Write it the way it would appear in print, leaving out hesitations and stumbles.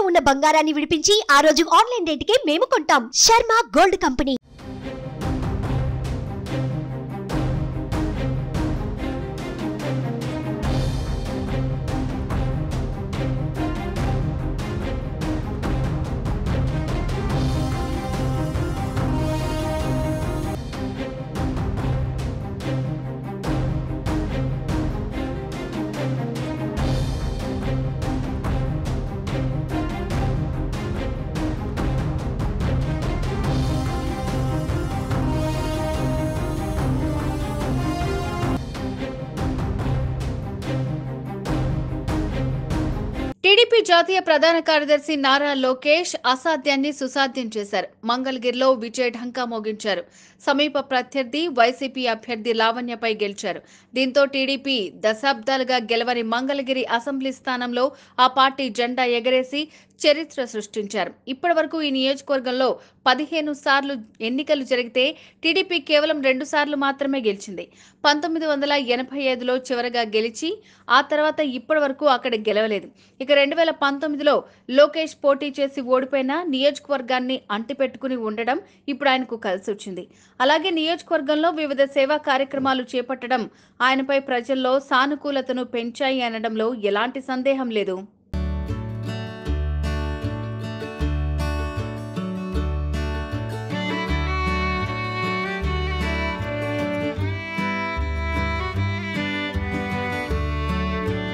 ఉన్న బంగారాన్ని విడిపించి ఆ రోజు ఆన్లైన్ రేటుకే మేము కొంటాం. Sharma gold company. టీడీపీ జాతీయ ప్రధాన కార్యదర్శి నారా లోకేష్ అసాధ్యాన్ని సుసాధ్యం చేశారు. మంగళగిరిలో విజయ ఢంకా మోగించారు. సమీప ప్రత్యర్థి వైసీపీ అభ్యర్థి లావణ్యపై గెలిచారు. దీంతో టీడీపీ దశాబ్దాలుగా గెలవని మంగళగిరి అసెంబ్లీ స్థానంలో ఆ పార్టీ జెండా ఎగరేసి చరిత్ర సృష్టించారు. ఇప్పటి వరకు ఈ నియోజకవర్గంలో 15 సార్లు ఎన్నికలు జరిగితే టీడీపీ కేవలం 2 సార్లు మాత్రమే గెలిచింది. 1985లో చివరగా గెలిచి ఆ తర్వాత ఇప్పటి వరకు అక్కడ గెలవలేదు. ఇక 2019లో లోకేష్ పోటీ చేసి ఓడిపోయిన నియోజకవర్గాన్ని అంటిపెట్టుకుని ఉండడం ఇప్పుడు ఆయనకు కలిసొచ్చింది. అలాగే నియోజకవర్గంలో వివిధ సేవా కార్యక్రమాలు చేపట్టడం ఆయనపై ప్రజల్లో సానుకూలతను పెంచాయి అనడంలో ఎలాంటి సందేహం లేదు.